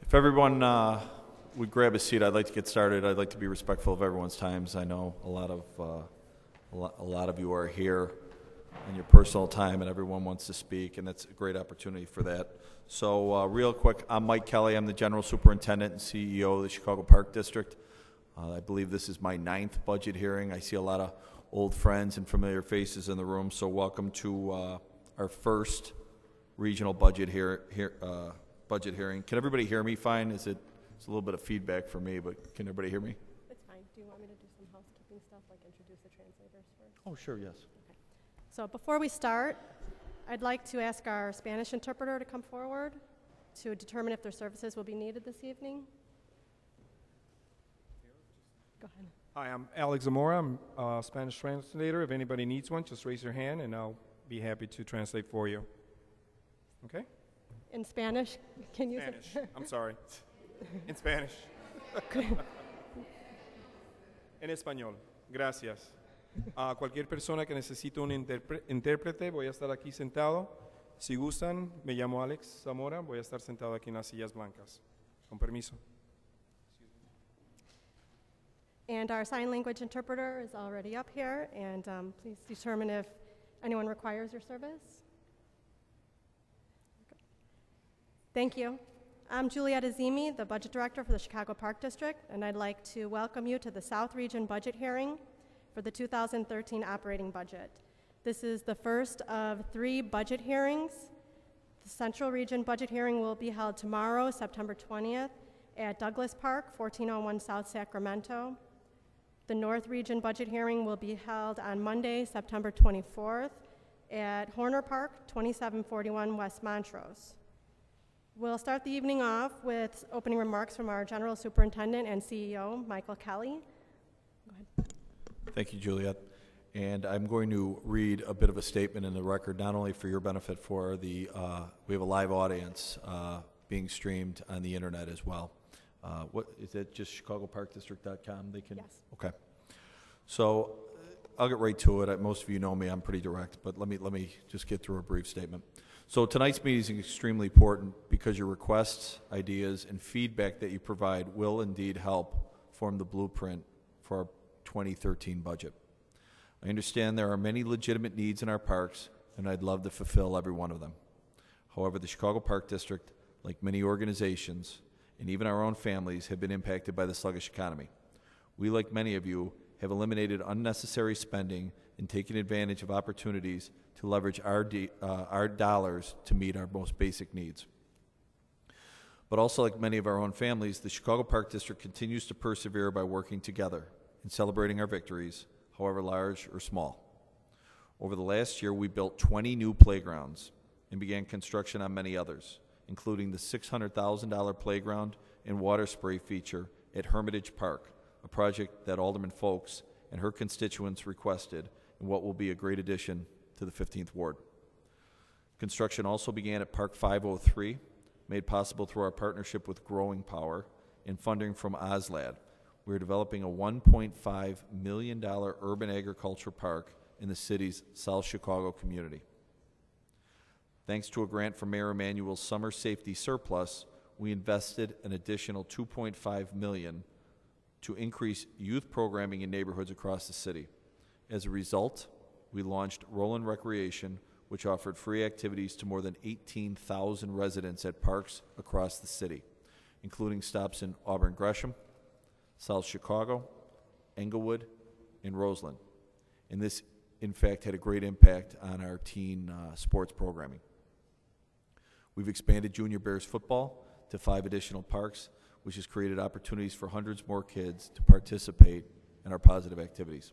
If everyone would grab a seat, I'd like to get started. I'd like to be respectful of everyone's times. I know a lot of you are here in your personal time, and everyone wants to speak, and that's a great opportunity for that. So real quick, I'm Mike Kelly. I'm the General Superintendent and CEO of the Chicago Park District. I believe this is my 9th budget hearing. I see a lot of old friends and familiar faces in the room, so welcome to our first regional budget hearing. Can everybody hear me fine? It's a little bit of feedback for me, but can everybody hear me? It's fine. Do you want me to do some housekeeping stuff, like introduce the translators first? Oh, sure, yes. Okay. So before we start, I'd like to ask our Spanish interpreter to come forward to determine if their services will be needed this evening. Go ahead. Hi, I'm Alex Zamora. I'm a Spanish translator. If anybody needs one, just raise your hand and I'll be happy to translate for you. Okay? In Spanish, can you? Spanish. I'm sorry. En Spanish. En español. Gracias. A cualquier persona que necesite un intérprete, voy a estar aquí sentado. Si gustan, me llamo Alex Zamora. Voy a estar sentado aquí en las sillas blancas. Con permiso. And our sign language interpreter is already up here, and please determine if anyone requires your service. Okay. Thank you. I'm Juliette Azimi, the Budget Director for the Chicago Park District, and I'd like to welcome you to the South Region Budget Hearing for the 2013 operating budget. This is the first of 3 budget hearings. The Central Region Budget Hearing will be held tomorrow, September 20th, at Douglas Park, 1401 South Sacramento. The North Region Budget Hearing will be held on Monday, September 24th at Horner Park, 2741 West Montrose. We'll start the evening off with opening remarks from our General Superintendent and CEO, Michael Kelly. Go ahead. Thank you, Juliette. And I'm going to read a bit of a statement in the record, not only for your benefit, for the, we have a live audience being streamed on the internet as well. What is it? Just ChicagoParkDistrict.com? They can. Yes. Okay. So I'll get right to it. Most of you know me. I'm pretty direct, but let me just get through a brief statement. So tonight's meeting is extremely important because your requests, ideas, and feedback that you provide will indeed help form the blueprint for our 2013 budget. I understand there are many legitimate needs in our parks, and I'd love to fulfill every one of them. However, the Chicago Park District, like many organizations, and even our own families, have been impacted by the sluggish economy. We, like many of you, have eliminated unnecessary spending and taken advantage of opportunities to leverage our dollars to meet our most basic needs. But also, like many of our own families, the Chicago Park District continues to persevere by working together and celebrating our victories, however large or small. Over the last year, we built 20 new playgrounds and began construction on many others, including the $600,000 playground and water spray feature at Hermitage Park, a project that Alderman Folks and her constituents requested and what will be a great addition to the 15th Ward. Construction also began at Park 503, made possible through our partnership with Growing Power and funding from OSLAD. We're developing a $1.5 million urban agriculture park in the city's South Chicago community. Thanks to a grant from Mayor Emanuel's summer safety surplus, we invested an additional $2.5 million to increase youth programming in neighborhoods across the city. As a result, we launched Roland Recreation, which offered free activities to more than 18,000 residents at parks across the city, including stops in Auburn Gresham, South Chicago, Englewood, and Roseland. And this, in fact, had a great impact on our teen sports programming. We've expanded Junior Bears football to 5 additional parks, which has created opportunities for hundreds more kids to participate in our positive activities.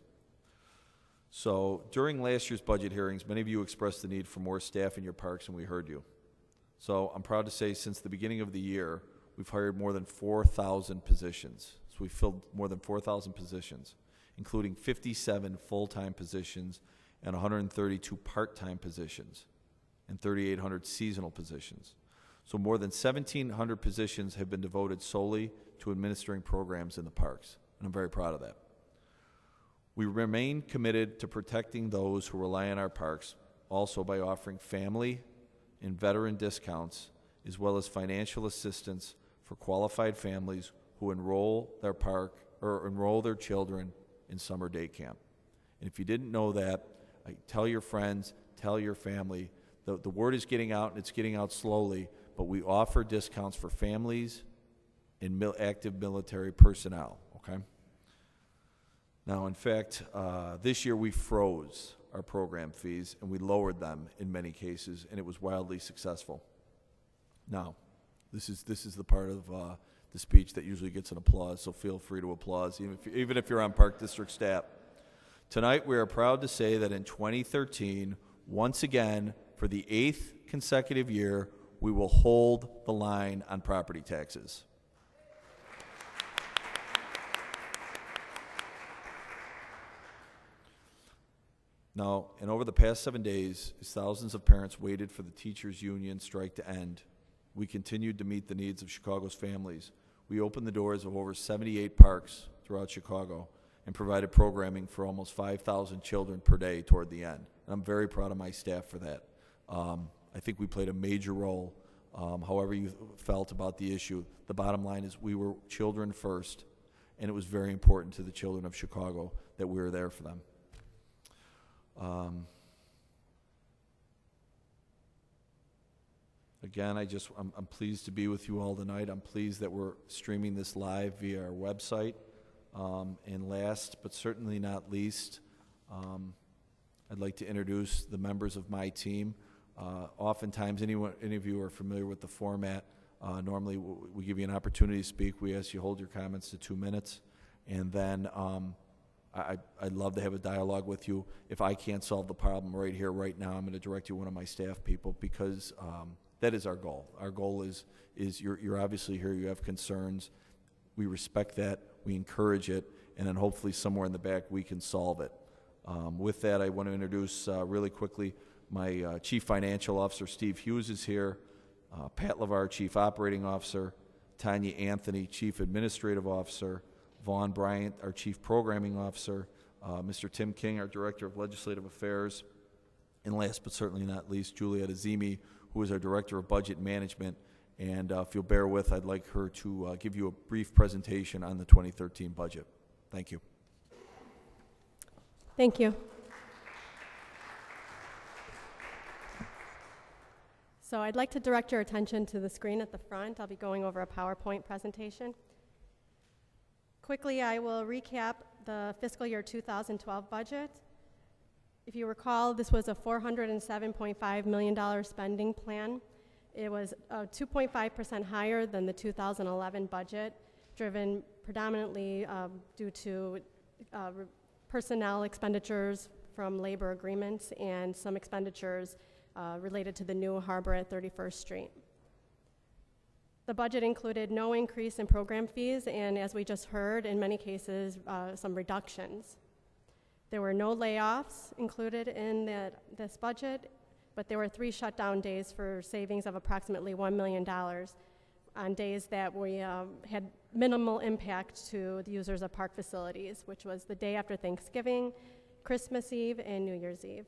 So during last year's budget hearings, many of you expressed the need for more staff in your parks, and we heard you. So I'm proud to say since the beginning of the year, we've hired more than 4,000 positions. So we've filled more than 4,000 positions, including 57 full-time positions and 132 part-time positions and 3,800 seasonal positions. So more than 1,700 positions have been devoted solely to administering programs in the parks, and I'm very proud of that. We remain committed to protecting those who rely on our parks, also by offering family and veteran discounts, as well as financial assistance for qualified families who enroll their children in summer day camp. And if you didn't know that, tell your friends, tell your family. The word is getting out, and it's getting out slowly, but we offer discounts for families and active military personnel, okay? Now, in fact, this year we froze our program fees, and we lowered them in many cases, and it was wildly successful. Now, this is the part of the speech that usually gets an applause, so feel free to applause, even if you're on Park District staff. Tonight, we are proud to say that in 2013, once again, for the 8th consecutive year, we will hold the line on property taxes. Now, and over the past 7 days, as thousands of parents waited for the teachers' union strike to end, we continued to meet the needs of Chicago's families. We opened the doors of over 78 parks throughout Chicago and provided programming for almost 5,000 children per day toward the end. And I'm very proud of my staff for that. I think we played a major role, however you felt about the issue. The bottom line is we were children first, and it was very important to the children of Chicago that we were there for them. Again, I'm pleased to be with you all tonight. I'm pleased that we're streaming this live via our website. And last, but certainly not least, I'd like to introduce the members of my team. Oftentimes, any of you are familiar with the format. Normally, we give you an opportunity to speak. We ask you hold your comments to 2 minutes, and then I'd love to have a dialogue with you. If I can't solve the problem right here, right now, I'm going to direct you to one of my staff people, because that is our goal. Our goal is you're obviously here, you have concerns. We respect that, we encourage it, and then hopefully somewhere in the back we can solve it. With that, I want to introduce really quickly my Chief Financial Officer, Steve Hughes, is here. Pat LeVar, Chief Operating Officer. Tanya Anthony, Chief Administrative Officer. Vaughn Bryant, our Chief Programming Officer. Mr. Tim King, our Director of Legislative Affairs. And last but certainly not least, Juliet Azimi, who is our Director of Budget Management. And if you'll bear with, I'd like her to give you a brief presentation on the 2013 budget. Thank you. Thank you. So I'd like to direct your attention to the screen at the front. I'll be going over a PowerPoint presentation. Quickly, I will recap the fiscal year 2012 budget. If you recall, this was a $407.5 million spending plan. It was 2.5% higher than the 2011 budget, driven predominantly due to personnel expenditures from labor agreements and some expenditures related to the new harbor at 31st Street. The budget included no increase in program fees, and as we just heard, in many cases, some reductions. There were no layoffs included in this budget, but there were 3 shutdown days for savings of approximately $1 million on days that we had minimal impact to the users of park facilities, which was the day after Thanksgiving, Christmas Eve, and New Year's Eve.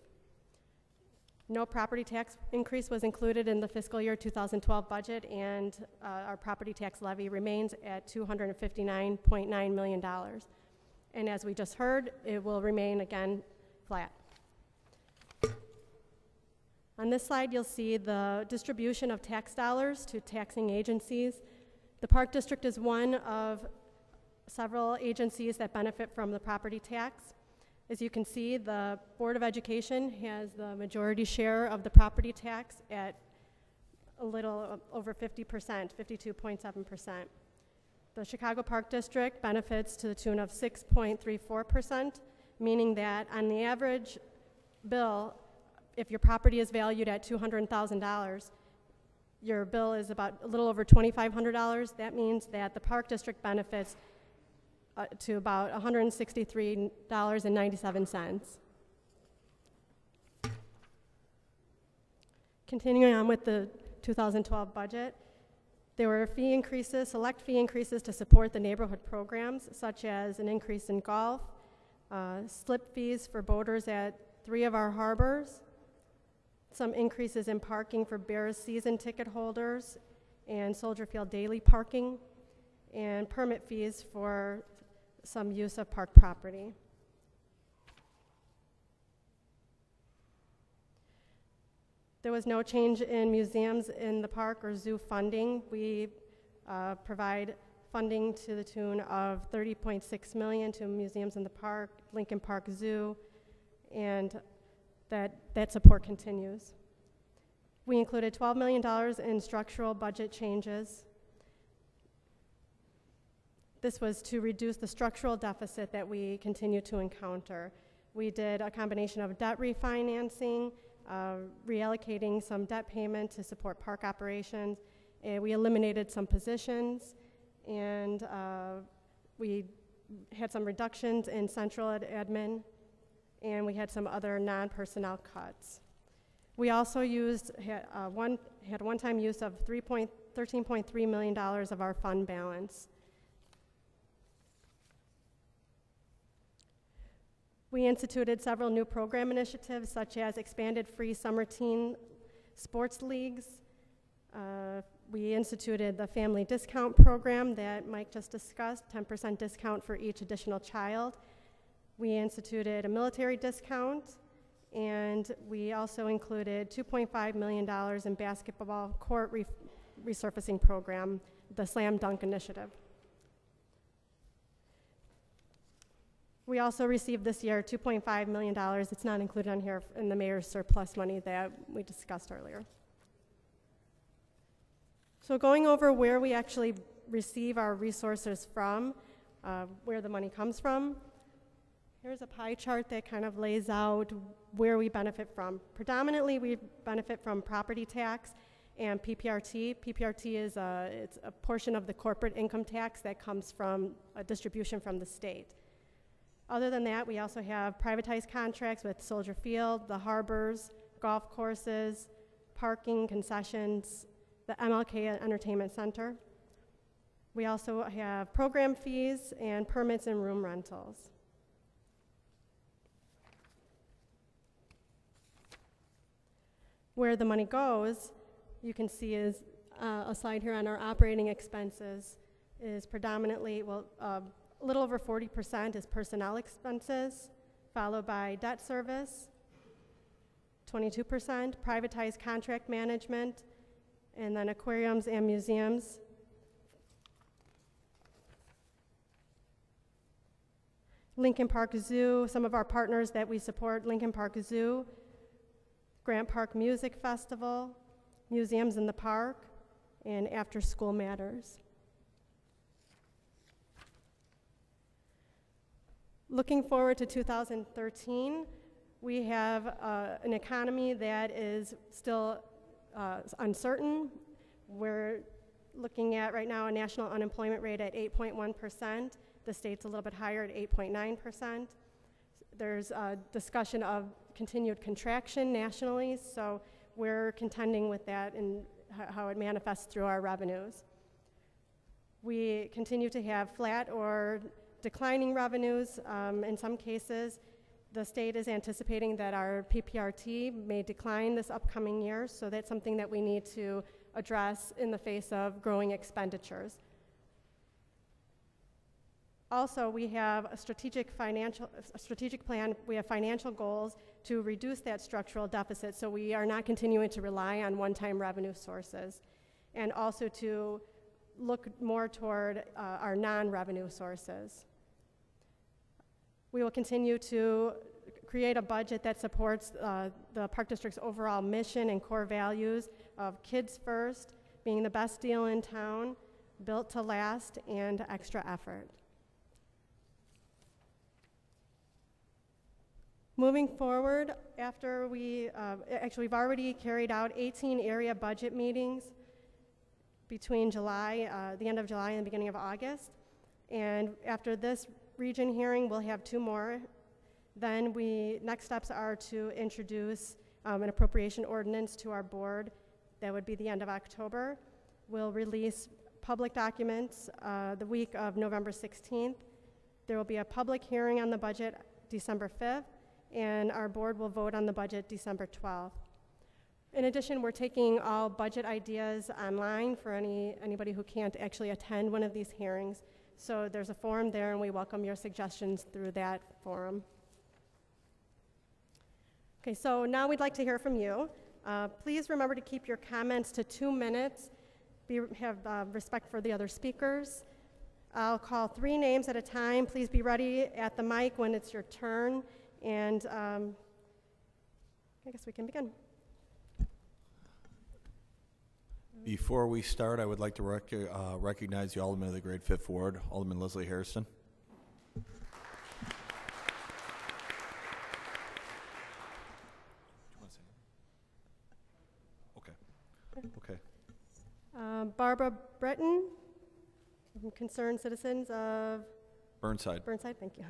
No property tax increase was included in the fiscal year 2012 budget, and our property tax levy remains at $259.9 million. And as we just heard, it will remain, again, flat. On this slide, you'll see the distribution of tax dollars to taxing agencies. The Park District is one of several agencies that benefit from the property tax. As you can see, the Board of Education has the majority share of the property tax at a little over 50%, 52.7%. The Chicago Park District benefits to the tune of 6.34%, meaning that on the average bill, if your property is valued at $200,000, your bill is about a little over $2,500. That means that the Park District benefits to about $163.97. Continuing on with the 2012 budget, there were fee increases, select fee increases to support the neighborhood programs, such as an increase in golf, slip fees for boaters at 3 of our harbors, some increases in parking for Bears season ticket holders, and Soldier Field daily parking, and permit fees for some use of park property. There was no change in museums in the park or zoo funding. We provide funding to the tune of $30.6 million to museums in the park, Lincoln Park Zoo, and that support continues. We included $12 million in structural budget changes. This was to reduce the structural deficit that we continue to encounter. We did a combination of debt refinancing, reallocating some debt payment to support park operations, and we eliminated some positions, and we had some reductions in central admin, and we had some other non-personnel cuts. We also had one-time use of $13.3 million of our fund balance. We instituted several new program initiatives, such as expanded free summer teen sports leagues. We instituted the family discount program that Mike just discussed, 10% discount for each additional child. We instituted a military discount, and we also included $2.5 million in basketball court resurfacing program, the Slam Dunk Initiative. We also received this year $2.5 million. It's not included on here in the mayor's surplus money that we discussed earlier. So going over where we actually receive our resources from, where the money comes from, here's a pie chart that kind of lays out where we benefit from. Predominantly, we benefit from property tax and PPRT. PPRT is it's a portion of the corporate income tax that comes from a distribution from the state. Other than that, we also have privatized contracts with Soldier Field, the harbors, golf courses, parking, concessions, the MLK Entertainment Center. We also have program fees and permits and room rentals. Where the money goes, you can see is a slide here on our operating expenses is predominantly, a little over 40% is personnel expenses, followed by debt service, 22%, privatized contract management, and then aquariums and museums. Lincoln Park Zoo, some of our partners that we support, Lincoln Park Zoo, Grant Park Music Festival, Museums in the Park, and After School Matters. Looking forward to 2013, we have an economy that is still uncertain. We're looking at right now a national unemployment rate at 8.1%. The state's a little bit higher at 8.9%. There's a discussion of continued contraction nationally, so we're contending with that and how it manifests through our revenues. We continue to have flat or declining revenues. In some cases, the state is anticipating that our PPRT may decline this upcoming year, so that's something that we need to address in the face of growing expenditures. Also, we have a strategic plan. We have financial goals to reduce that structural deficit, so we are not continuing to rely on one-time revenue sources, and also to look more toward our non-revenue sources. We will continue to create a budget that supports the Park District's overall mission and core values of kids first, being the best deal in town, built to last, and extra effort. Moving forward, after we've already carried out 18 area budget meetings between the end of July and the beginning of August. And after this region hearing, we'll have 2 more. Then next steps are to introduce an appropriation ordinance to our board. That would be the end of October. We'll release public documents the week of November 16th. There will be a public hearing on the budget December 5th, and our board will vote on the budget December 12th. In addition, we're taking all budget ideas online for anybody who can't actually attend one of these hearings. So there's a forum there, and we welcome your suggestions through that forum. Okay, so now we'd like to hear from you. Please remember to keep your comments to 2 minutes. Have respect for the other speakers. I'll call 3 names at a time. Please be ready at the mic when it's your turn. And I guess we can begin. Before we start, I would like to recognize the Alderman of the Great Fifth Ward, Alderman Leslie Harrison. Okay. Barbara Breton, Concerned Citizens of Burnside. Thank you.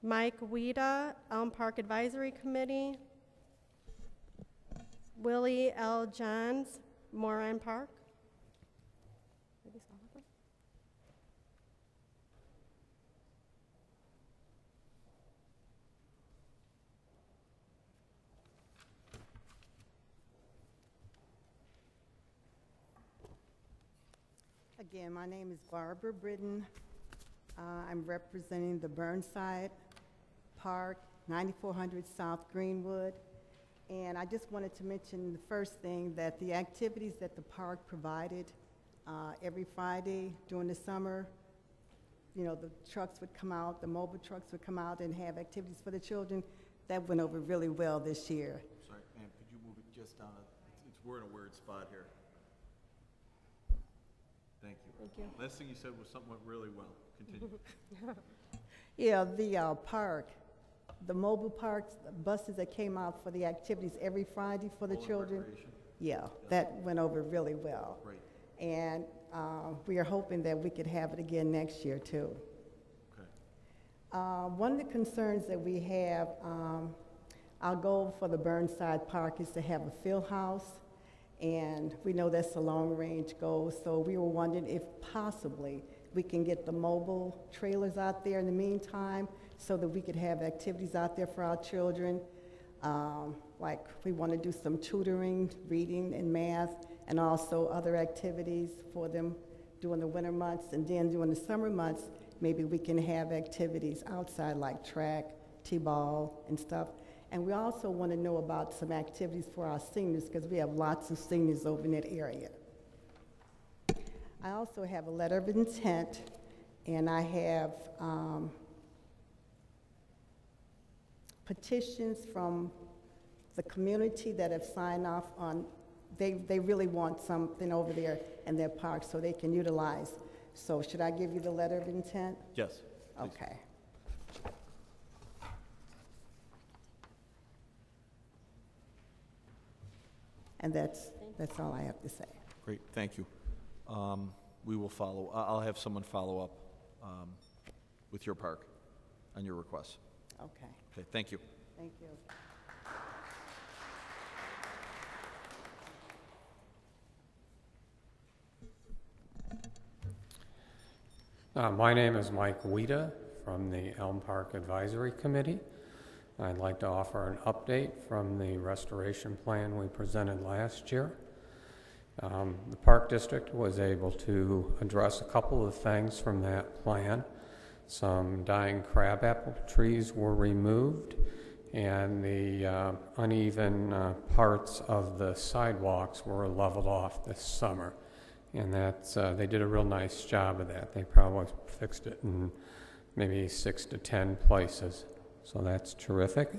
Mike Weeda, Elm Park Advisory Committee. Willie L. Johns, Moran Park. Maybe some of them. Again, my name is Barbara Britton. I'm representing the Burnside Park, 9400 South Greenwood. And I just wanted to mention the first thing, that the activities that the park provided every Friday during the summer, you know, the trucks would come out, the mobile trucks would come out and have activities for the children. That went over really well this year. Sorry, ma'am, could you move it just down? We're in a weird spot here. Thank you. Thank you. Last thing you said was something went really well. Continue. Yeah, the park, the mobile parks, the buses that came out for the activities every Friday for the children. Recreation. Yeah, that went over really well. Great. And we are hoping that we could have it again next year too. Okay. One of the concerns that we have, our goal for the Burnside Park is to have a field house, and we know that's a long-range goal, so we were wondering if possibly we can get the mobile trailers out there in the meantime so that we could have activities out there for our children. Like we want to do some tutoring, reading and math, and also other activities for them during the winter months. And then during the summer months, maybe we can have activities outside like track, t-ball and stuff. And we also want to know about some activities for our seniors, because we have lots of seniors over in that area. I also have a letter of intent, and I have petitions from the community that have signed off on, they really want something over there in their park so they can utilize. So should I give you the letter of intent? Yes. Please. Okay. And that's all I have to say. Great, thank you. We will follow. I'll have someone follow up with your park on your requests. Okay. Okay, thank you. Thank you. My name is Mike Weeda from the Elm Park Advisory Committee. I'd like to offer an update from the restoration plan we presented last year. The Park District was able to address a couple of things from that plan. Some dying crabapple trees were removed, and the uneven parts of the sidewalks were leveled off this summer. And that's, they did a real nice job of that. They probably fixed it in maybe 6 to 10 places. So that's terrific.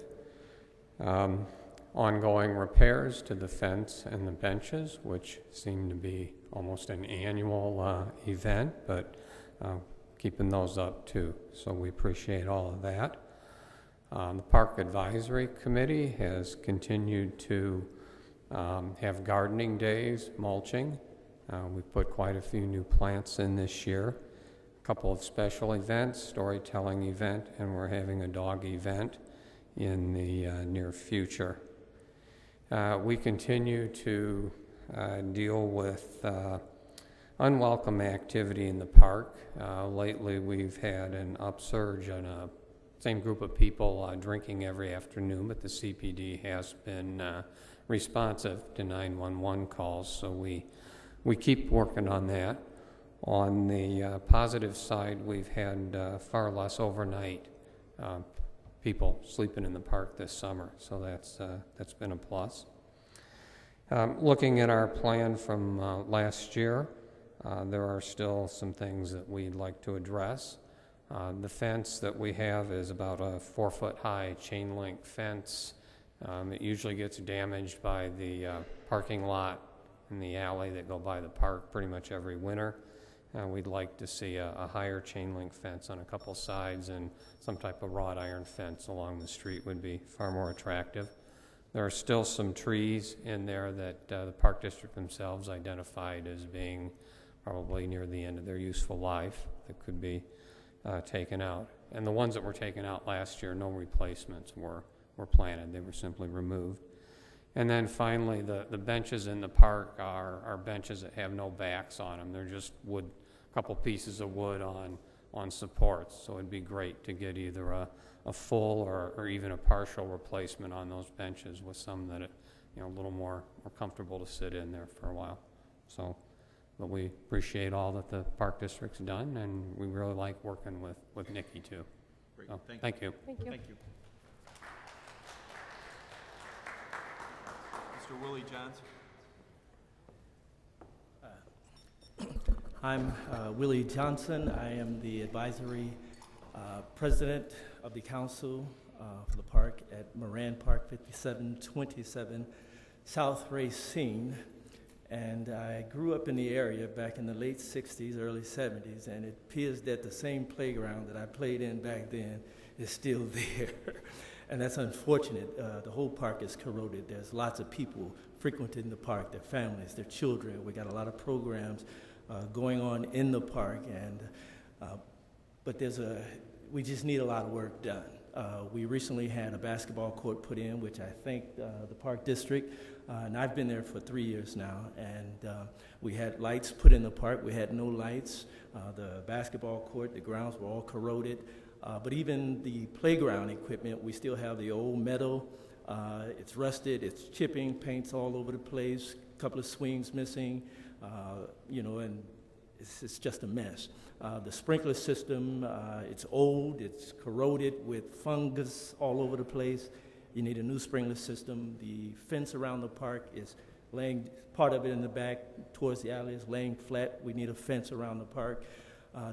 Ongoing repairs to the fence and the benches, which seem to be almost an annual event, but keeping those up too. So we appreciate all of that. The Park Advisory Committee has continued to have gardening days, mulching. We put quite a few new plants in this year. A couple of special events, storytelling event, and we're having a dog event in the near future. We continue to deal with unwelcome activity in the park. Lately we've had an upsurge in a same group of people drinking every afternoon, but the CPD has been responsive to 911 calls, so we keep working on that. On the positive side, we've had far less overnight people sleeping in the park this summer, so that's been a plus. Looking at our plan from last year, there are still some things that we'd like to address. The fence that we have is about a 4-foot-high chain link fence. It usually gets damaged by the parking lot and the alley that go by the park pretty much every winter. We'd like to see a higher chain link fence on a couple sides, and some type of wrought iron fence along the street would be far more attractive. There are still some trees in there that the Park District themselves identified as being probably near the end of their useful life that could be taken out. And the ones that were taken out last year, no replacements were planted. They were simply removed. And then finally, the benches in the park are benches that have no backs on them. They're just wood, couple pieces of wood on supports. So it'd be great to get either a full or even a partial replacement on those benches with some that a little more comfortable to sit in there for a while. So, but we appreciate all that the Park District's done, and we really like working with Nikki too. Great. So, Thank you. Thank you. Thank you. Mr. Willie Johnson. I'm Willie Johnson. I am the advisory president of the council for the park at Moran Park, 5727 South Racine. And I grew up in the area back in the late 60s, early 70s, and it appears that the same playground that I played in back then is still there. And that's unfortunate. The whole park is corroded. There's lots of people frequenting the park, their families, their children. We got a lot of programs going on in the park, and but we just need a lot of work done. We recently had a basketball court put in, which I thank the Park District, and I've been there for 3 years now, and we had lights put in the park. We had no lights. The basketball court, the grounds were all corroded, but even the playground equipment, we still have the old metal. It's rusted, it's chipping, paint's all over the place, a couple of swings missing, and it's just a mess. The sprinkler system, it's old, it's corroded with fungus all over the place. You need a new sprinkler system. The fence around the park is laying, part of it in the back towards the alley is laying flat. We need a fence around the park.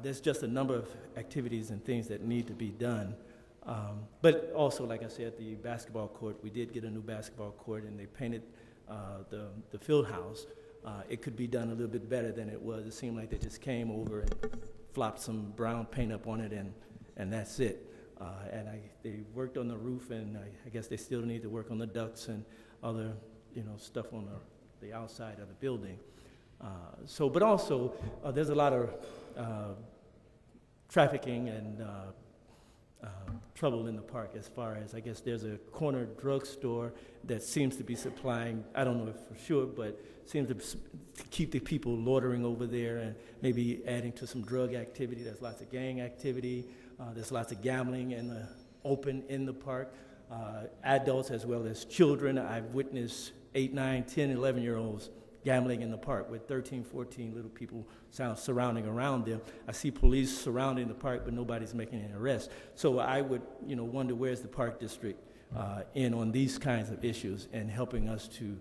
There's just a number of activities and things that need to be done. But also, like I said, the basketball court, we did get a new basketball court, and they painted the field house. It could be done a little bit better than it was. It seemed like they just came over and flopped some brown paint up on it, and that's it. They worked on the roof, and I guess they still need to work on the ducts and other, stuff on the outside of the building. But also, there's a lot of trafficking and trouble in the park as far as, I guess there's a corner drugstore that seems to be supplying, I don't know if for sure, but seems to keep the people loitering over there and maybe adding to some drug activity. There's lots of gang activity. There's lots of gambling in the open in the park. Adults as well as children. I've witnessed 8, 9, 10, 11-year-olds gambling in the park with 13, 14 little people surrounding around them. I see police surrounding the park, but nobody's making any arrests. So I would, wonder where's the Park District in on these kinds of issues and helping us to,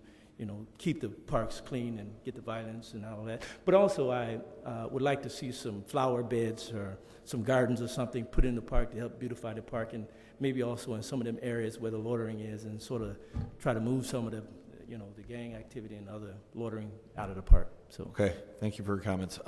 keep the parks clean and get the violence and all that. But also I would like to see some flower beds or some gardens or something put in the park to help beautify the park, and maybe also in some of them areas where the loitering is, and sort of try to move some of the the gang activity and other loitering out of the park. So Okay, thank you for your comments.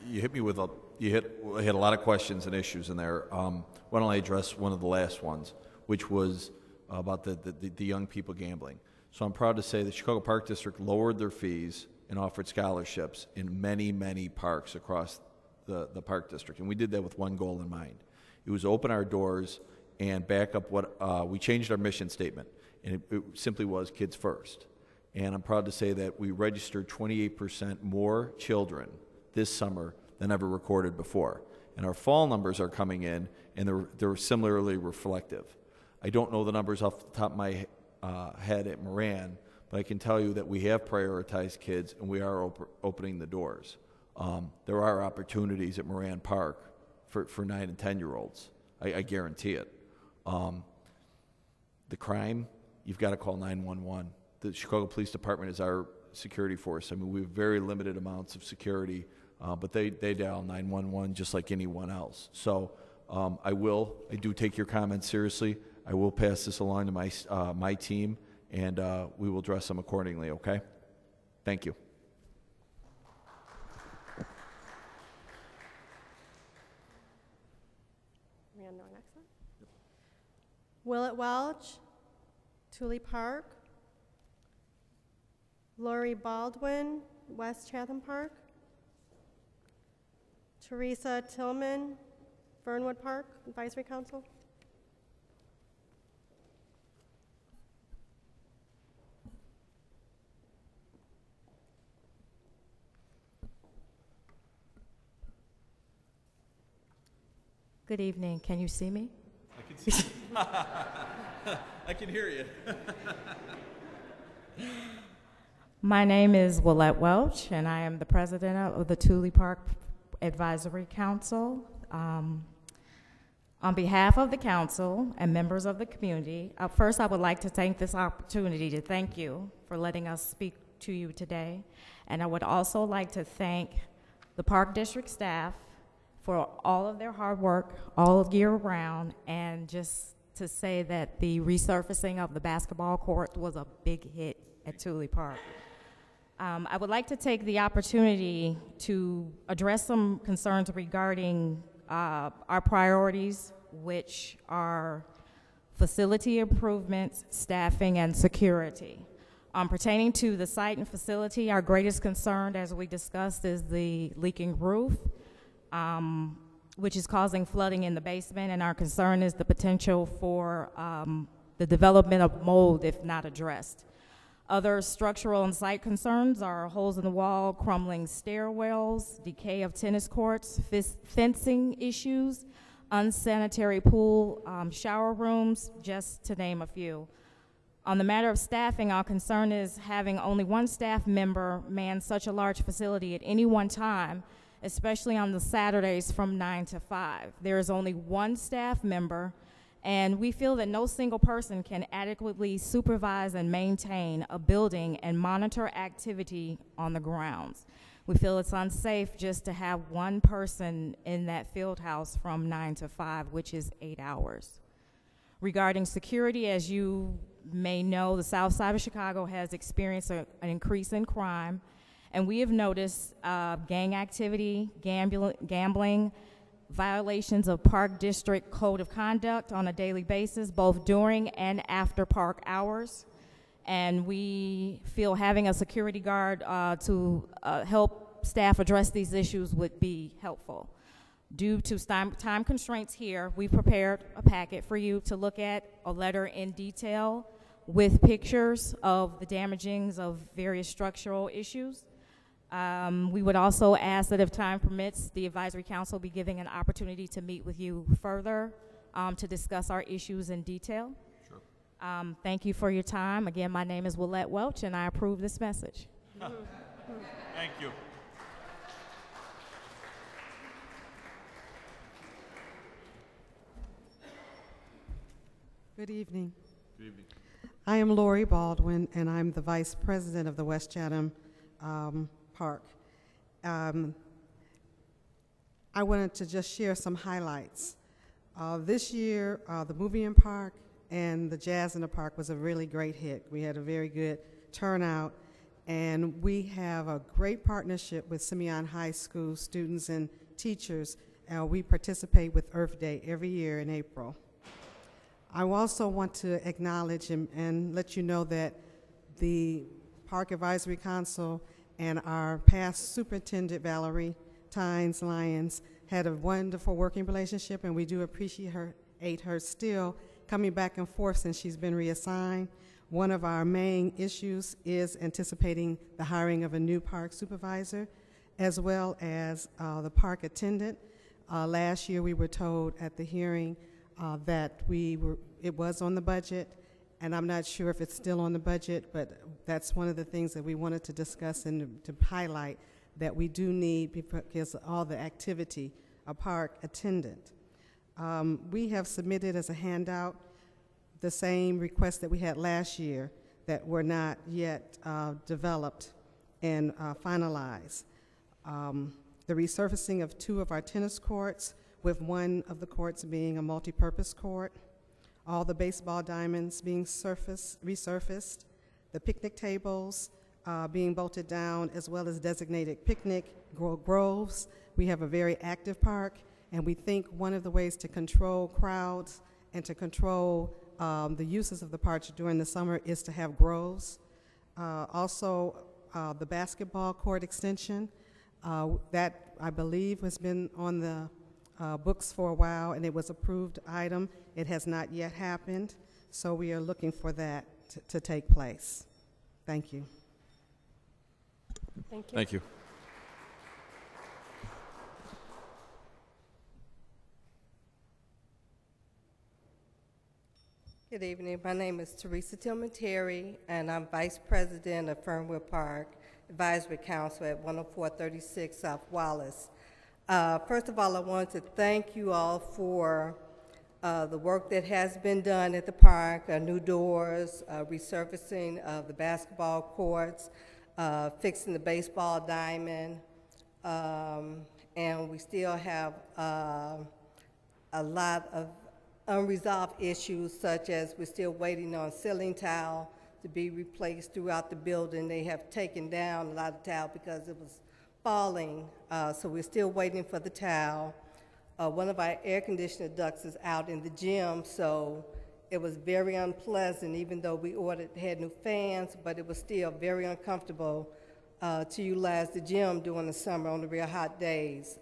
You hit me with you hit a lot of questions and issues in there. Why don't I address one of the last ones, which was about the young people gambling. So I'm proud to say the Chicago Park District lowered their fees and offered scholarships in many, many parks across the Park District, and we did that with one goal in mind. It was open our doors and back up what we changed our mission statement, and it simply was kids first. And I'm proud to say that we registered 28% more children this summer than ever recorded before. and our fall numbers are coming in, and they're similarly reflective. I don't know the numbers off the top of my head at Moran, but I can tell you that we have prioritized kids, and we are opening the doors. There are opportunities at Moran Park for 9 and 10-year-olds. I guarantee it. The crime, you've got to call 911. The Chicago Police Department is our security force. I mean, we have very limited amounts of security, but they dial 911 just like anyone else. So I do take your comments seriously. I will pass this along to my team, and we will address them accordingly, okay? Thank you. We on to our next one? Willett Welch, Thule Park. Lori Baldwin, West Chatham Park. Teresa Tillman, Fernwood Park Advisory Council. Good evening. Can you see me? I can see you. I can hear you. My name is Willette Welch, and I am the president of the Thule Park Advisory Council. On behalf of the council and members of the community, first I would like to take this opportunity to thank you for letting us speak to you today. And I would also like to thank the Park District staff for all of their hard work all year round, and just to say that the resurfacing of the basketball court was a big hit at Thule Park. I would like to take the opportunity to address some concerns regarding our priorities, which are facility improvements, staffing, and security. Pertaining to the site and facility, our greatest concern, as we discussed, is the leaking roof, which is causing flooding in the basement, and our concern is the potential for the development of mold if not addressed. Other structural and site concerns are holes in the wall, crumbling stairwells, decay of tennis courts, fencing issues, unsanitary pool, shower rooms, just to name a few. On the matter of staffing, our concern is having only one staff member man such a large facility at any one time, especially on the Saturdays from 9 to 5. There is only one staff member, and we feel that no single person can adequately supervise and maintain a building and monitor activity on the grounds. We feel it's unsafe just to have one person in that field house from 9 to 5, which is 8 hours. Regarding security, as you may know, the South Side of Chicago has experienced an increase in crime, and we have noticed gang activity, gambling, violations of Park District Code of Conduct on a daily basis, both during and after park hours. And we feel having a security guard to help staff address these issues would be helpful. Due to time constraints here, we prepared a packet for you to look at, a letter in detail with pictures of the damagings of various structural issues. We would also ask that if time permits, the Advisory Council be giving an opportunity to meet with you further to discuss our issues in detail. Sure. Thank you for your time. Again, my name is Willette Welch, and I approve this message. Thank you. Good evening. Good evening. I am Lori Baldwin, and I'm the Vice President of the West Chatham Park. I wanted to just share some highlights. This year, the Movie in Park and the Jazz in the Park was a really great hit. We had a very good turnout, and we have a great partnership with Simeon High School students and teachers. We participate with Earth Day every year in April. I also want to acknowledge and let you know that the Park Advisory Council and our past superintendent, Valerie Tynes-Lyons, had a wonderful working relationship, and we do appreciate her still coming back and forth since she's been reassigned. One of our main issues is anticipating the hiring of a new park supervisor, as well as the park attendant. Last year, we were told at the hearing that it was on the budget, and I'm not sure if it's still on the budget, but that's one of the things that we wanted to discuss and to highlight, that we do need, because of all the activity, a park attendant. We have submitted as a handout the same requests that we had last year that were not yet developed and finalized. The resurfacing of 2 of our tennis courts, with one of the courts being a multi-purpose court, all the baseball diamonds being resurfaced, the picnic tables being bolted down, as well as designated picnic groves. We have a very active park, and we think one of the ways to control crowds and to control the uses of the park during the summer is to have groves. Also, the basketball court extension, that I believe has been on the books for a while, and it was approved item. It has not yet happened, so we are looking for that to take place. Thank you. Thank you. Thank you. Good evening. My name is Teresa Tillman Terry, and I'm Vice President of Fernwood Park Advisory Council at 10436 South Wallace. First of all, I want to thank you all for the work that has been done at the park, new doors, resurfacing of the basketball courts, fixing the baseball diamond, and we still have a lot of unresolved issues, such as we're still waiting on ceiling tile to be replaced throughout the building. They have taken down a lot of tile because it was falling, so we're still waiting for the tile. One of our air conditioner ducts is out in the gym, so it was very unpleasant, even though we had new fans, but it was still very uncomfortable to utilize the gym during the summer on the real hot days.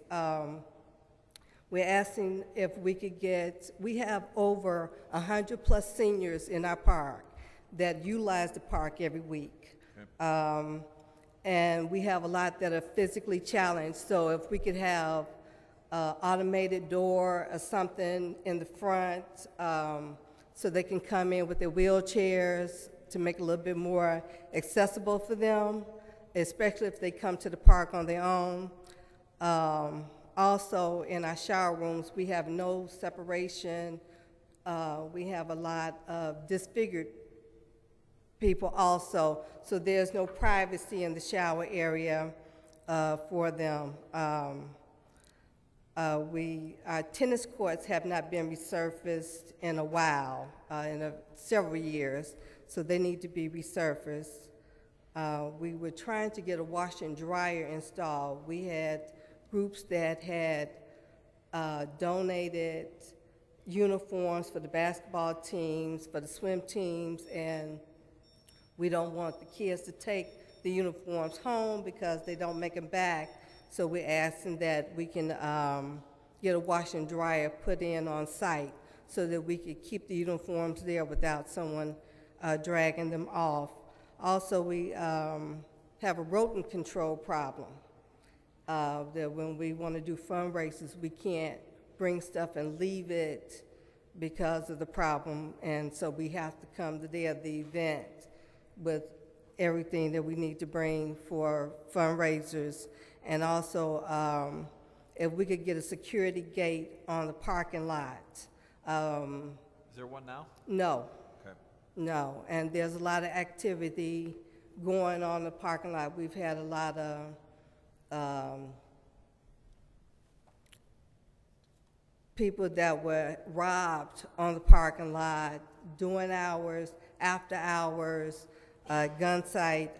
We're asking if we could we have over 100 plus seniors in our park that utilize the park every week. Okay. And we have a lot that are physically challenged, so if we could have automated door or something in the front so they can come in with their wheelchairs to make it a little bit more accessible for them, especially if they come to the park on their own. Also, in our shower rooms, we have no separation. We have a lot of disfigured people also, so there's no privacy in the shower area for them. Our tennis courts have not been resurfaced in a while, several years, so they need to be resurfaced. We were trying to get a washer and dryer installed. We had groups that had donated uniforms for the basketball teams, for the swim teams, and we don't want the kids to take the uniforms home because they don't make them back. So we're asking that we can get a wash and dryer put in on site so that we could keep the uniforms there without someone dragging them off. Also, we have a rodent control problem. That when we want to do fundraisers, we can't bring stuff and leave it because of the problem, and so we have to come to the event with everything that we need to bring for fundraisers. And also, if we could get a security gate on the parking lot. Is there one now? No. Okay. No, and there's a lot of activity going on in the parking lot. We've had a lot of people that were robbed on the parking lot, during hours, after hours, gun sight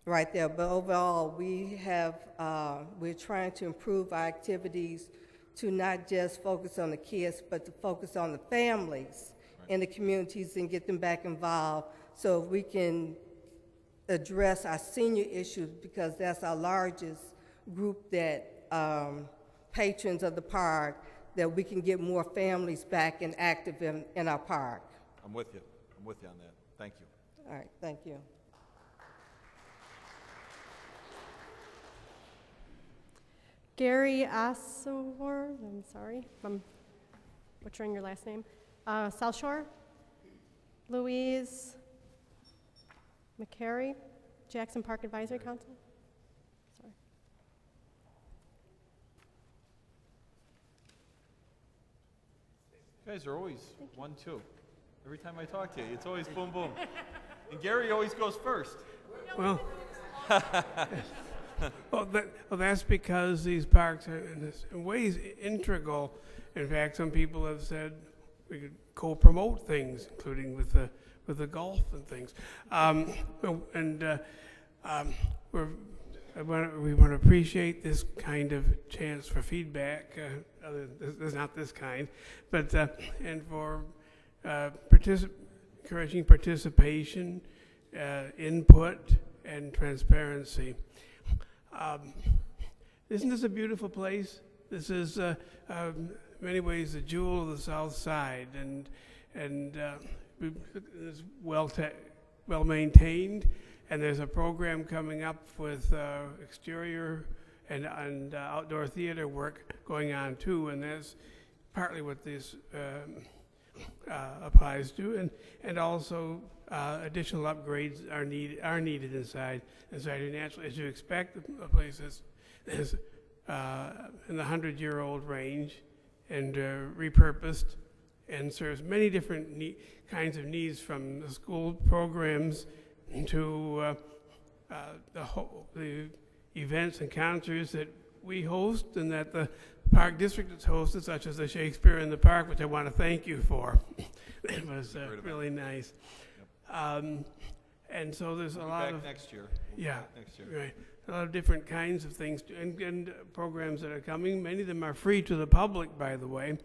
right there. But overall, we're trying to improve our activities to not just focus on the kids, but to focus on the families in the communities and get them back involved. So if we can address our senior issues, because that's our largest group that patrons of the park, that we can get more families back and active in our park. I'm with you. I'm with you on that. Thank you. All right, thank you. Gary Assawar, I'm sorry if I'm butchering your last name, South Shore. Louise McCary, Jackson Park Advisory Council. Sorry. You guys are always 1-2. Every time I talk to you, it's always boom, boom. And Gary always goes first. Well, that's because these parks are in ways integral. In fact, some people have said we could co-promote things, including with the golf and things. We want to appreciate this kind of chance for feedback. There's not this kind, but and for encouraging participation, input, and transparency. Isn't this a beautiful place? This is, in many ways, the jewel of the South Side, and it's well maintained. And there's a program coming up with exterior and outdoor theater work going on too, and that's partly what this applies to, and also additional upgrades are needed inside naturally, as you expect. A place is in the 100-year-old range and repurposed and serves many different kinds of needs, from the school programs to the events and concerts that we host and that the Park District has hosted, such as the Shakespeare in the Park, which I want to thank you for. It was really nice. Yep. And so there's a lot of next year. Next year. Right. A lot of different kinds of things and programs that are coming. Many of them are free to the public, by the way.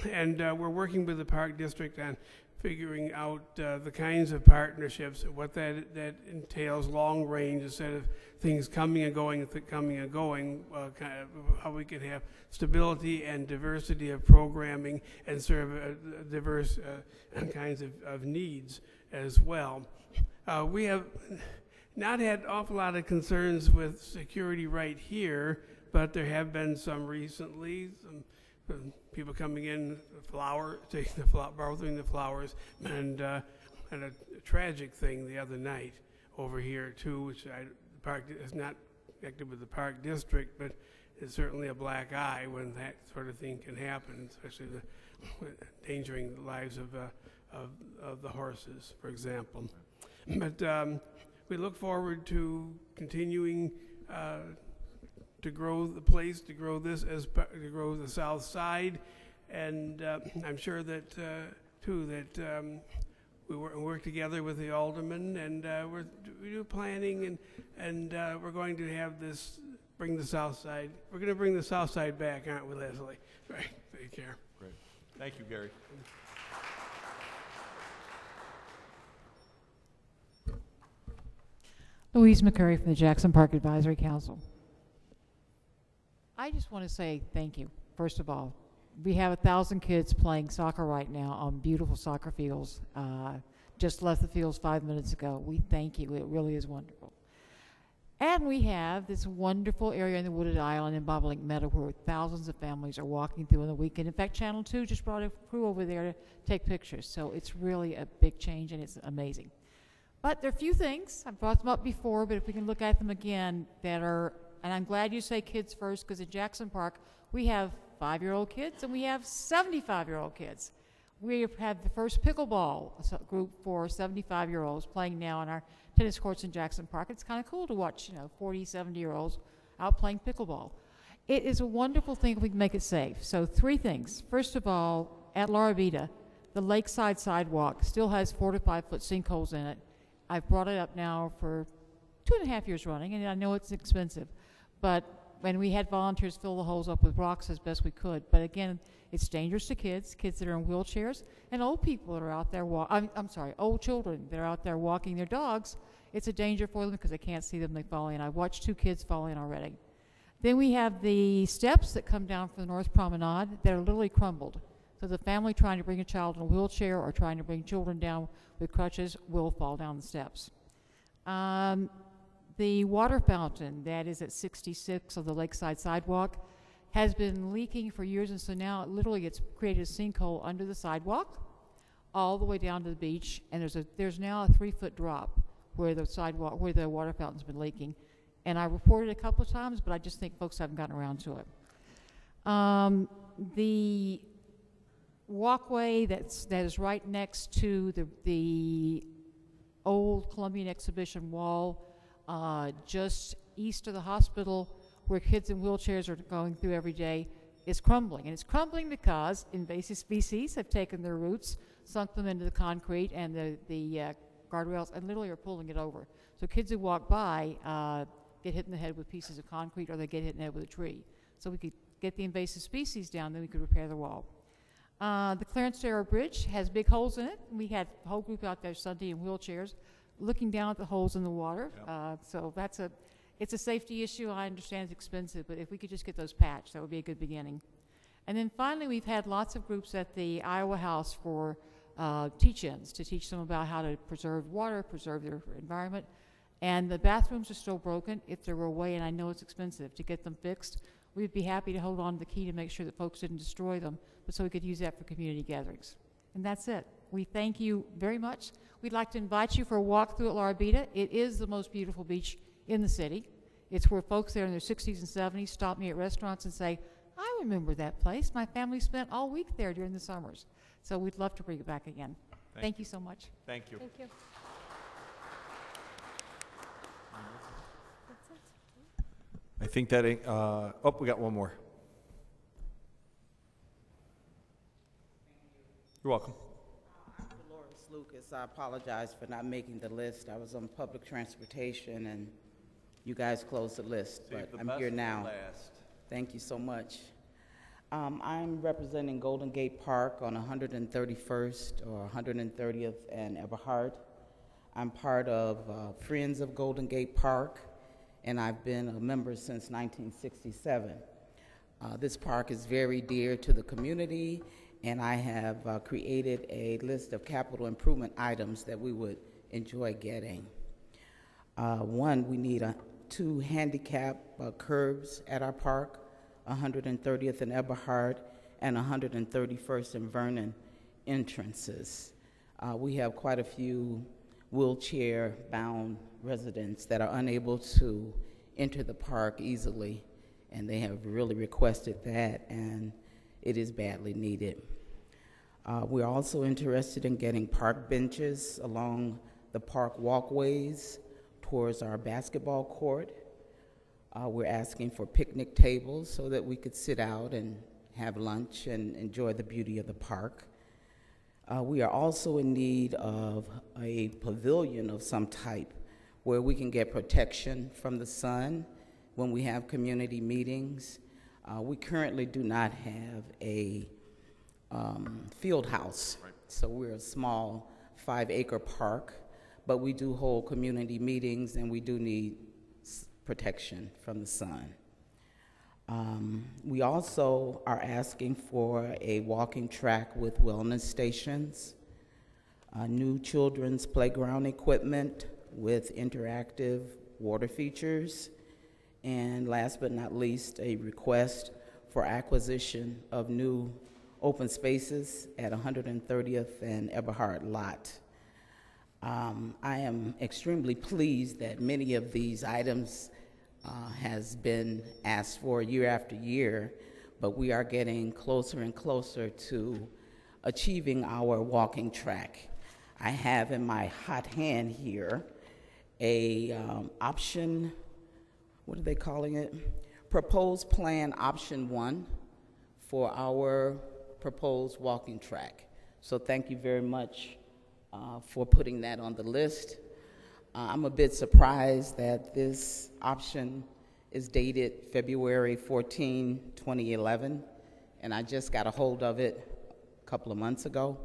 And we're working with the Park District on figuring out the kinds of partnerships, what that entails, long range, instead of things coming and going, kind of how we can have stability and diversity of programming and serve diverse kinds of needs as well. We have not had an awful lot of concerns with security right here, but there have been some recently, some people coming in, borrowing the flowers, and a tragic thing the other night over here too, which the park is not connected with the Park District, but it's certainly a black eye when that sort of thing can happen, especially endangering the lives of the horses, for example. But we look forward to continuing to grow the place, to grow this to grow the South Side, and I'm sure that we work together with the aldermen, and we do planning, and we're going to have this bring the South Side. We're going to bring the South Side back, aren't we, Leslie? Right. Take care. Great. Thank you, Gary. Louise McCurry from the Jackson Park Advisory Council. I just want to say thank you, first of all. We have 1,000 kids playing soccer right now on beautiful soccer fields. Just left the fields 5 minutes ago. We thank you. It really is wonderful. And we have this wonderful area in the Wooded Island in Bobolink Meadow where thousands of families are walking through on the weekend. In fact, Channel 2 just brought a crew over there to take pictures. So it's really a big change, and it's amazing. But there are a few things, I've brought them up before, but if we can look at them again, that are, and I'm glad you say kids first, because at Jackson Park, we have 5-year-old kids and we have 75-year-old kids. We have had the first pickleball group for 75-year-olds playing now on our tennis courts in Jackson Park. It's kind of cool to watch, 40, 70-year-olds out playing pickleball. It is a wonderful thing if we can make it safe. So 3 things. First of all, at La Rabida, the lakeside sidewalk still has 4 to 5 foot sinkholes in it. I've brought it up now for 2.5 years running, and I know it's expensive. But when we had volunteers fill the holes up with rocks as best we could. But again, it's dangerous to kids that are in wheelchairs, and old people that are out there old children that are out there walking their dogs. It's a danger for them because they can't see them, they fall in. I've watched 2 kids fall in already. Then we have the steps that come down from the North Promenade that are literally crumbled. So the family trying to bring a child in a wheelchair or trying to bring children down with crutches will fall down the steps. The water fountain that is at 66 of the Lakeside Sidewalk has been leaking for years, and so now literally it's created a sinkhole under the sidewalk all the way down to the beach, and there's now a 3-foot drop where the water fountain's been leaking. And I reported it a couple of times, but I just think folks haven't gotten around to it. The walkway that is right next to the old Columbian Exhibition wall, just east of the hospital, where kids in wheelchairs are going through every day, is crumbling. And it's crumbling because invasive species have taken their roots, sunk them into the concrete and the guardrails, and literally are pulling it over. So kids who walk by get hit in the head with pieces of concrete, or they get hit in the head with a tree. So we could get the invasive species down, then we could repair the wall. The Clarence Darrow Bridge has big holes in it. We had a whole group out there Sunday in wheelchairs looking down at the holes in the water. Yep. So it's a safety issue. I understand it's expensive, but if we could just get those patched, that would be a good beginning. And then finally, we've had lots of groups at the Iowa House for teach-ins to teach them about how to preserve water, preserve their environment. And the bathrooms are still broken. If there were a way, and I know it's expensive, to get them fixed, we'd be happy to hold on to the key to make sure that folks didn't destroy them, but so we could use that for community gatherings. And that's it. We thank you very much. We'd like to invite you for a walk through at La Rabida. It is the most beautiful beach in the city. It's where folks there in their 60s and 70s stop me at restaurants and say, I remember that place. My family spent all week there during the summers. So we'd love to bring it back again. Thank you so much. Thank you. Thank you. I think that, we got one more. You're welcome. I'm Dolores Lucas. I apologize for not making the list. I was on public transportation and you guys closed the list, but I'm here now. Thank you so much. I'm representing Golden Gate Park on 131st or 130th and Eberhard. I'm part of Friends of Golden Gate Park, and I've been a member since 1967. This park is very dear to the community, and I have created a list of capital improvement items that we would enjoy getting. One, we need 2 handicap curbs at our park, 130th and Eberhard, and 131st and Vernon entrances. We have quite a few wheelchair-bound residents that are unable to enter the park easily, and they have really requested that, and it is badly needed. We're also interested in getting park benches along the park walkways towards our basketball court. We're asking for picnic tables so that we could sit out and have lunch and enjoy the beauty of the park. We are also in need of a pavilion of some type where we can get protection from the sun when we have community meetings. We currently do not have a field house, right. So we're a small 5-acre park, but we do hold community meetings and we do need protection from the sun. We also are asking for a walking track with wellness stations, new children's playground equipment with interactive water features, and last but not least, a request for acquisition of new open spaces at 130th and Eberhard lot. I am extremely pleased that many of these items has been asked for year after year, but we are getting closer and closer to achieving our walking track. I have in my hot hand here a option, what are they calling it? Proposed plan option 1 for our proposed walking track. So thank you very much for putting that on the list. I'm a bit surprised that this option is dated February 14, 2011, and I just got a hold of it a couple of months ago.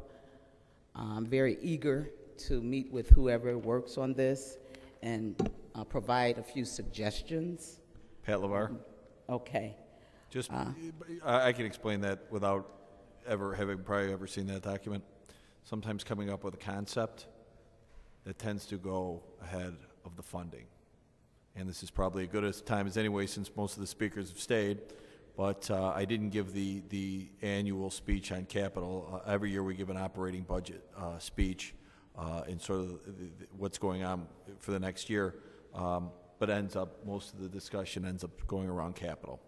I'm very eager to meet with whoever works on this and provide a few suggestions. Pat LeVar. Okay. Just, I can explain that without having probably ever seen that document. Sometimes coming up with a concept that tends to go ahead of the funding. and this is probably as good a time as anyway since most of the speakers have stayed, but I didn't give the annual speech on capital. Every year we give an operating budget speech and sort of what's going on for the next year, but most of the discussion ends up going around capital.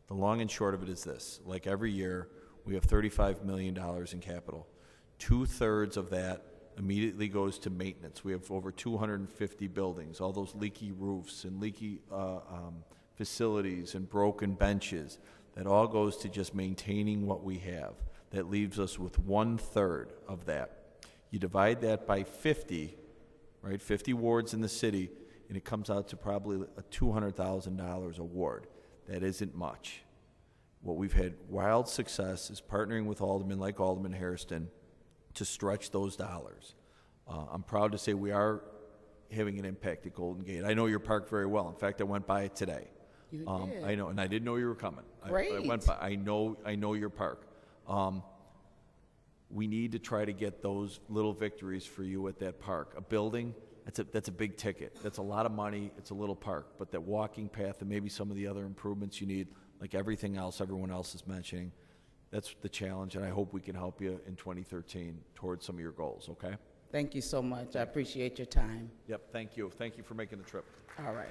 The long and short of it is this: like every year, we have $35 million in capital. 2/3 of that immediately goes to maintenance. We have over 250 buildings, all those leaky roofs and leaky facilities and broken benches. That all goes to just maintaining what we have. That leaves us with 1/3 of that. You divide that by 50, right? 50 wards in the city, and it comes out to probably a $200,000 award. That isn't much. What we've had wild success is partnering with aldermen like Alderman Hairston to stretch those dollars. I'm proud to say we are having an impact at Golden Gate. I know your park very well. In fact, I went by it today. You did? I know, and I didn't know you were coming. Great. I went by. I know your park. We need to try to get those little victories for you at that park. A building, that's a big ticket. That's a lot of money. It's a little park. But that walking path and maybe some of the other improvements you need, like everything else everyone else is mentioning, that's the challenge, and I hope we can help you in 2013 towards some of your goals, okay? Thank you so much. I appreciate your time. Yep, thank you. Thank you for making the trip. All right.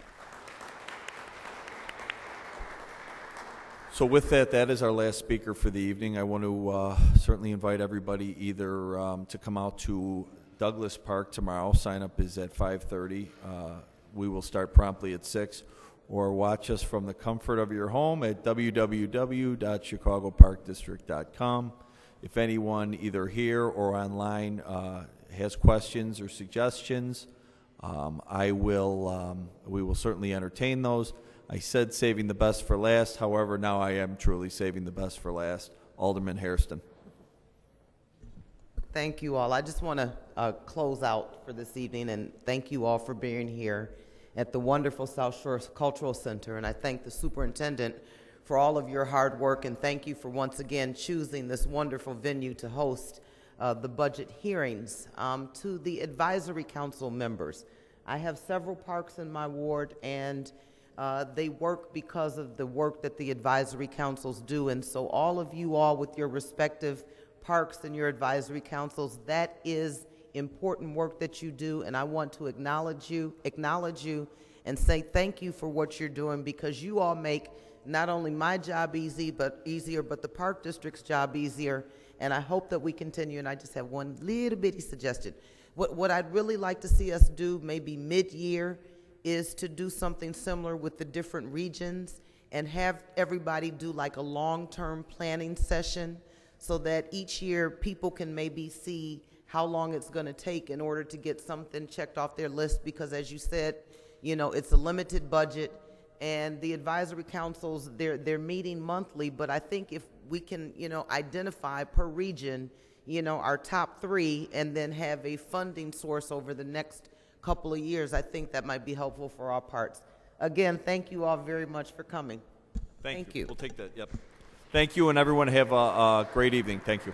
So with that, that is our last speaker for the evening. I want to certainly invite everybody either to come out to Douglas Park tomorrow. Sign up is at 5:30. We will start promptly at 6. Or watch us from the comfort of your home at www.chicagoparkdistrict.com. If anyone either here or online has questions or suggestions, we will certainly entertain those. I said saving the best for last. However, now I am truly saving the best for last. Alderman Hairston. Thank you all. I just want to close out for this evening and thank you all for being here at the wonderful South Shore Cultural Center. And I thank the superintendent for all of your hard work, and thank you for once again choosing this wonderful venue to host the budget hearings. To the advisory council members, I have several parks in my ward, and they work because of the work that the advisory councils do. And so all of you all with your respective parks and your advisory councils, that is important work that you do, and I want to acknowledge you and say thank you for what you're doing, because you all make not only my job easier, but the park district's job easier, and I hope that we continue. And I just have one little bitty suggestion. What I'd really like to see us do maybe mid-year is to do something similar with the different regions and have everybody do like a long-term planning session, so that each year people can maybe see how long it's going to take in order to get something checked off their list, because as you said, it's a limited budget, and the advisory councils, they're meeting monthly, but I think if we can, identify per region, our top 3, and then have a funding source over the next couple of years, I think that might be helpful for all parts. Again, thank you all very much for coming. Thank you. We'll take that, yep. Thank you, and everyone have a great evening. Thank you.